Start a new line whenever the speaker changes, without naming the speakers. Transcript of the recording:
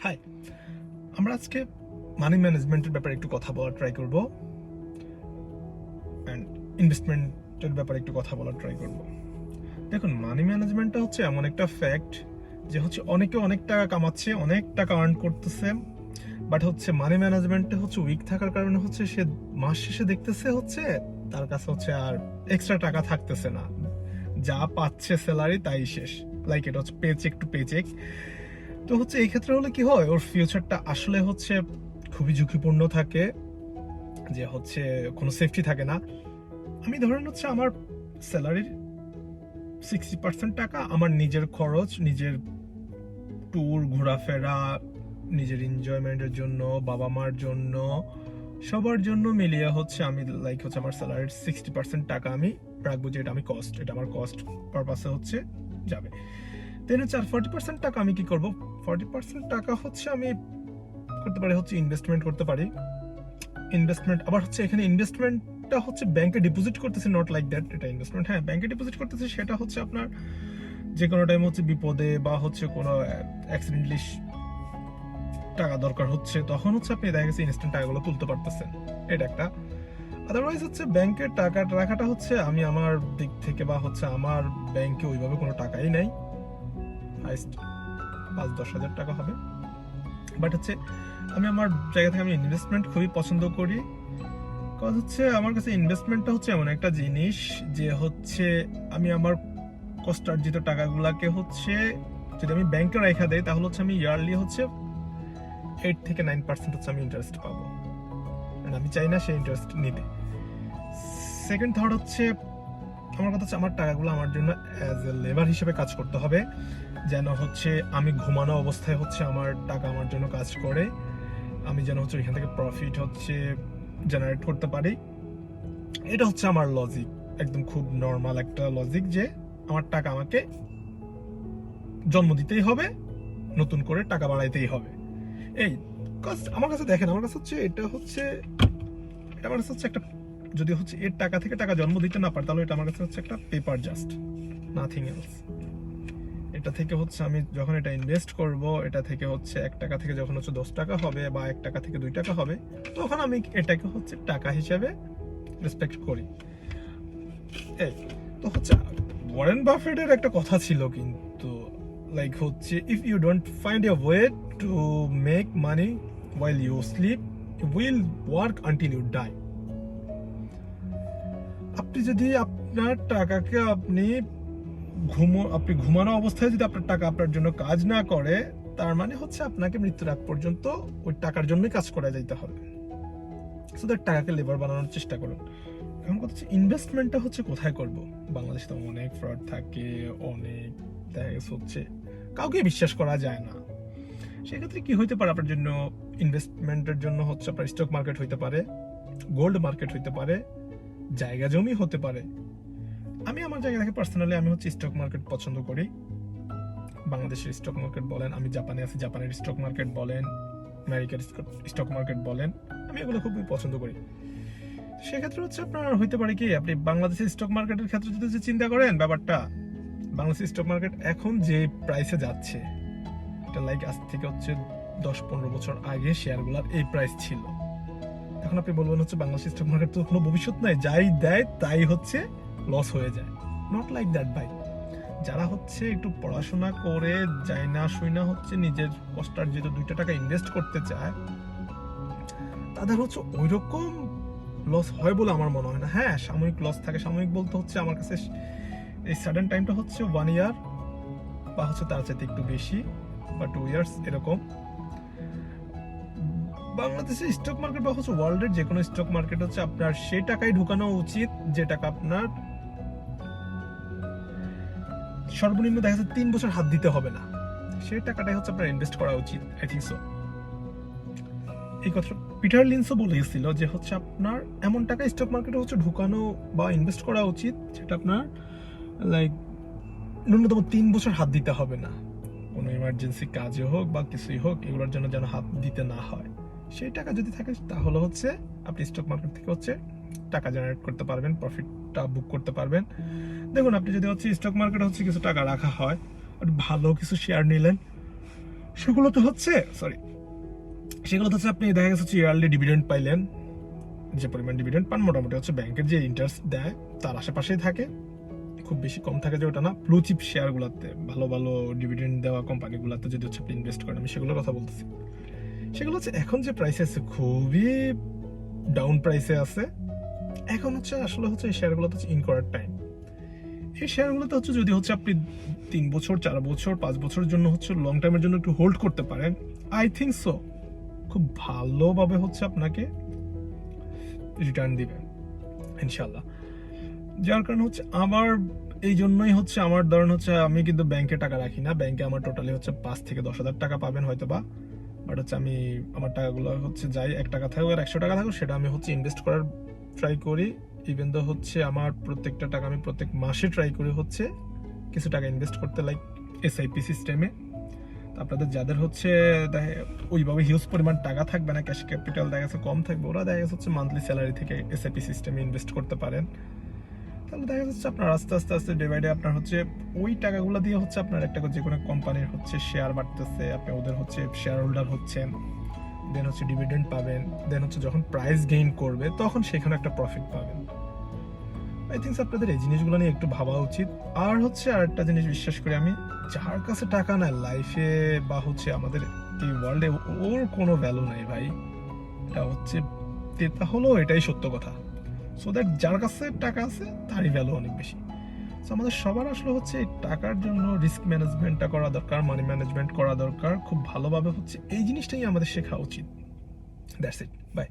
High, আমরা আজকে মানি ম্যানেজমেন্টের ব্যাপারে একটু কথা বলার ট্রাই করব অ্যান্ড ইনভেস্টমেন্টের ব্যাপারে একটু কথা বলার ট্রাই করব। দেখুন, মানি ম্যানেজমেন্টটা হচ্ছে এমন একটা ফ্যাক্ট যে হচ্ছে অনেকে অনেক টাকা কামাচ্ছে, অনেক টাকা আর্ন করতেছে, বাট হচ্ছে মানি ম্যানেজমেন্টে হচ্ছে উইক থাকার কারণে হচ্ছে সে মাস শেষে দেখতেছে হচ্ছে তার কাছে হচ্ছে আর এক্সট্রা টাকা থাকতেছে না, যা পাচ্ছে স্যালারি তাই শেষ। লাইক এটা হচ্ছে পেচেক টু পেচেক। তো হচ্ছে এই ক্ষেত্রে হলে কি হয়, ওর ফিউচারটা আসলে হচ্ছে খুবই ঝুঁকিপূর্ণ থাকে, যে হচ্ছে কোনো সেফটি থাকে না। আমি ধরেন হচ্ছে আমার স্যালারির 60% টাকা আমার নিজের খরচ, নিজের ট্যুর, ঘোরাফেরা, নিজের এনজয়মেন্টের জন্য, বাবা মার জন্য, সবার জন্য মিলিয়ে হচ্ছে আমি লাইক হচ্ছে আমার স্যালারির 60% টাকা আমি রাখবো, যে এটা আমি কস্ট, এটা আমার কস্ট পারপাসে হচ্ছে যাবে। দেন হচ্ছে আর 40% টাকা আমি কি করব, 40% টাকা হচ্ছে আমি করতে পারি হচ্ছে ইনভেস্টমেন্ট করতে পারি। ইনভেস্টমেন্ট আবার হচ্ছে এখানে ইনভেস্টমেন্টটা হচ্ছে ব্যাংকে ডিপোজিট করতেছে, নট লাইক দ্যাট এটা ইনভেস্টমেন্ট। হ্যাঁ, ব্যাংকে ডিপোজিট করতেছে, সেটা হচ্ছে আপনার যে কোনো টাইম হচ্ছে বিপদে বা হচ্ছে কোনো অ্যাক্সিডেন্টলি টাকা দরকার হচ্ছে, তখন হচ্ছে আপনি দেখা গেছে ইনস্ট্যান্ট টাকাগুলো তুলতে পারতেছেন, এটা একটা। আদারওয়াইজ হচ্ছে ব্যাংকের টাকা রাখাটা হচ্ছে আমি আমার দিক থেকে বা হচ্ছে আমার ব্যাংকে ওইভাবে কোনো টাকাই নাই, হাইস্ট 5-10 হাজার টাকা হবে। বাট হচ্ছে আমি আমার জায়গা থেকে আমি ইনভেস্টমেন্ট খুবই পছন্দ করি। কজ হচ্ছে আমার কাছে ইনভেস্টমেন্টটা হচ্ছে এমন একটা জিনিস যে হচ্ছে আমি আমার কষ্টার্জিত টাকাগুলাকে হচ্ছে যদি আমি ব্যাংকে রেখা দেই, তাহলে হচ্ছে আমি ইয়ারলি হচ্ছে 8 থেকে 9% হচ্ছে আমি ইন্টারেস্ট পাবো। আমি চাই না সেই ইন্টারেস্ট নিতে। সেকেন্ড থট হচ্ছে আমার কথা হচ্ছে আমার টাকাগুলো আমার জন্য অ্যাজ এ লেবার হিসেবে কাজ করতে হবে, যেন হচ্ছে আমি ঘুমানো অবস্থায় হচ্ছে আমার টাকা আমার জন্য কাজ করে, আমি যেন হচ্ছে এখান থেকে প্রফিট হচ্ছে জেনারেট করতে পারি। এটা হচ্ছে আমার লজিক, একদম খুব নর্মাল একটা লজিক, যে আমার টাকা আমাকে জন্ম দিতেই হবে, নতুন করে টাকা বাড়াইতেই হবে। এই আমার কাছে দেখেন, আমার কাছে হচ্ছে এটা হচ্ছে আমার কাছে হচ্ছে একটা, যদি হচ্ছে এর টাকা থেকে টাকা জন্ম দিতে না পারে, তাহলে এটা আমার কাছে হচ্ছে একটা পেপার, জাস্ট নাথিং এলস। এটা থেকে হচ্ছে আমি যখন এটা ইনভেস্ট করব, এটা থেকে হচ্ছে 1 টাকা থেকে যখন হচ্ছে 10 টাকা হবে বা 1 টাকা থেকে 2 টাকা হবে, তখন আমি এটাকে হচ্ছে টাকা হিসেবে রেসপেক্ট করি। এই তো হচ্ছে ওয়ারেন বাফেটের একটা কথা ছিল কিন্তু, লাইক হচ্ছে if you don't find a way to make money while you sleep, you will work until you die. আপনি যদি আপনার টাকাকে আপনি ঘুমানো অবস্থায় যদি আপনার টাকা আপনার জন্য কাজ না করে, তার মানে হচ্ছে আপনাকে মৃত্যুর আগ পর্যন্ত ওই টাকার জন্যই কাজ করে যাইতে হবে। সো দ্যাট টাকাকে লেবার বানানোর চেষ্টা করুন। এখন কথা হচ্ছে ইনভেস্টমেন্টটা হচ্ছে কোথায় করব? বাংলাদেশে তো অনেক ফ্রড থাকে, অনেক দেখা গেছে হচ্ছে কাউকে বিশ্বাস করা যায় না। সেক্ষেত্রে কি হইতে পারে আপনার জন্য? ইনভেস্টমেন্টের জন্য হচ্ছে আপনার স্টক মার্কেট হইতে পারে, গোল্ড মার্কেট হইতে পারে, জায়গা জমি হতে পারে। আমি আমার জায়গা থেকে পার্সোনালি আমি হচ্ছে স্টক মার্কেট পছন্দ করি। বাংলাদেশের স্টক মার্কেট বলেন, আমি জাপানে আছি, জাপানের স্টক মার্কেট বলেন, আমেরিকার স্টক মার্কেট বলেন, আমি এগুলো খুবই পছন্দ করি। সেক্ষেত্রে হচ্ছে আপনার হইতে পারে কি, আপনি বাংলাদেশের স্টক মার্কেটের ক্ষেত্রে যদি চিন্তা করেন ব্যাপারটা, বাংলাদেশের স্টক মার্কেট এখন যে প্রাইসে যাচ্ছে, এটা লাইক আজ থেকে হচ্ছে 10-15 বছর আগে শেয়ারগুলোর এই প্রাইস ছিল। এখন আপনি বলবেন হচ্ছে বাংলাদেশের স্টক মার্কেট তো কোনো ভবিষ্যৎ নাই, যাই দেয় তাই হচ্ছে লস হয়ে যায়। নট লাইক দ্যাট ভাই। যারা হচ্ছে একটু পড়াশোনা করে যায় না শুই না হচ্ছে নিজের কষ্টার্জিত 2 টাকা ইনভেস্ট করতে চায়, তাদের হচ্ছে ওই রকম লস হয় বলে আমার মনে হয় না। হ্যাঁ, সাময়িক লস থাকে, সাময়িক বলতে হচ্ছে আমার কাছে এই সাডেন টাইমটা হচ্ছে 1 ইয়ার বা হচ্ছে তার চাইতে একটু বেশি বা 2 ইয়ার্স এরকম। বাংলাদেশের স্টক মার্কেট বা হচ্ছে ওয়ার্ল্ডের যে কোনো স্টক মার্কেট হচ্ছে আপনার সেই টাকায় ঢুকানো উচিত যে টাকা আপনার সর্বনিম্ন দেখা যাচ্ছে 3 বছর হাত দিতে হবে না, সেই টাকাটাই হচ্ছে আপনার ইনভেস্ট করা উচিত। I think so. এই কথা পিটার লিন্সও বলেছিল যে হচ্ছে আপনার এমন টাকা স্টক মার্কেটে হচ্ছে ঢুকানো বা ইনভেস্ট করা উচিত যেটা আপনার লাইক ন্যূনতম 3 বছর হাত দিতে হবে না, কোনো ইমার্জেন্সি কাজে হোক বা কিছুই হোক, এগুলোর জন্য যেন হাত দিতে না হয়। সেই টাকা যদি থাকে তাহলে হচ্ছে আপনি স্টক মার্কেট থেকে হচ্ছে টাকা জেনারেট করতে পারবেন, প্রফিটটা বুক করতে পারবেন। দেখুন, আপনি যদি হচ্ছে স্টক মার্কেটে হচ্ছে কিছু টাকা রাখা হয়, ভালো কিছু শেয়ার নিলেন, সেগুলোতে হচ্ছে আপনি দেখা গেছে হচ্ছে ইয়ারলি ডিভিডেন্ড পাইলেন, যে পরিমাণ ডিভিডেন্ড পান মোটামুটি হচ্ছে ব্যাংকের যে ইন্টারেস্ট দেয় তার আশেপাশেই থাকে, খুব বেশি কম থাকে যে ওটা না। ব্লু চিপ শেয়ারগুলোতে, ভালো ভালো ডিভিডেন্ড দেওয়া কোম্পানিগুলোতে যদি হচ্ছে আপনি ইনভেস্ট করেন, আমি সেগুলোর কথা বলতেছি। সেগুলো হচ্ছে এখন যে প্রাইসে আছে খুবই ডাউন প্রাইসে আছে, এখন হচ্ছে আসলে হচ্ছে এই শেয়ারগুলোতে হচ্ছে ইন করার টাইম। এই শেয়ারগুলোতে হচ্ছে যদি হচ্ছে আপনি 3 বছর 4 বছর 5 বছরের জন্য হচ্ছে লং টাইমের জন্য একটু হোল্ড করতে পারেন, আই থিঙ্ক সো খুব ভালোভাবে হচ্ছে আপনাকে রিটার্ন দিবে ইনশাল্লাহ। যার কারণে হচ্ছে আমার এই জন্যই হচ্ছে আমার ধরেন হচ্ছে আমি কিন্তু ব্যাংকে টাকা রাখি না, ব্যাংকে আমার টোটালি হচ্ছে 5 থেকে 10,000 টাকা পাবেন হয়তো বা, বাট হচ্ছে আমি আমার টাকাগুলো হচ্ছে যাই 1 টাকা থাকুক আর 100 টাকা থাকুক সেটা আমি হচ্ছে ইনভেস্ট করার ট্রাই করি। ইভেন তো হচ্ছে আমার প্রত্যেকটা টাকা আমি প্রত্যেক মাসে ট্রাই করি হচ্ছে কিছু টাকা ইনভেস্ট করতে, লাইক এসআইপি সিস্টেমে। আপনাদের যাদের হচ্ছে ওইভাবে হিউজ পরিমাণ টাকা থাকবে না, ক্যাশ ক্যাপিটাল দেখা গেছে কম থাকবে, ওরা দেখা গেছে হচ্ছে মান্থলি স্যালারি থেকে এসআইপি সিস্টেমে ইনভেস্ট করতে পারেন। তাহলে দেখা যাচ্ছে আপনার আস্তে আস্তে আস্তে ডে বাই ডে আপনার হচ্ছে ওই টাকাগুলো দিয়ে হচ্ছে আপনার একটা যে কোনো কোম্পানির হচ্ছে শেয়ার বাড়তেছে, আপনি ওদের হচ্ছে শেয়ার হোল্ডার হচ্ছেন, দেন হচ্ছে ডিভিডেন্ড পাবেন, দেন হচ্ছে যখন প্রাইস গেইন করবে তখন সেখানে একটা প্রফিট পাবেন। আই থিঙ্ক আপনাদের এই জিনিসগুলো নিয়ে একটু ভাবা উচিত। আর হচ্ছে আরেকটা জিনিস বিশ্বাস করি আমি, যার কাছে টাকা নাই লাইফে বা হচ্ছে আমাদের এই ওয়ার্ল্ডে ওর কোনো ভ্যালু নাই ভাই, এটা হচ্ছে তা হলো এটাই সত্য কথা। সো দ্যাট যার কাছে টাকা আছে তারই ভ্যালু অনেক বেশি। সো আমাদের সবার আসলে হচ্ছে এই টাকার জন্য রিস্ক ম্যানেজমেন্টটা করা দরকার, মানি ম্যানেজমেন্ট করা দরকার, খুব ভালোভাবে হচ্ছে এই জিনিসটাই আমাদের শেখা উচিত। That's it, by.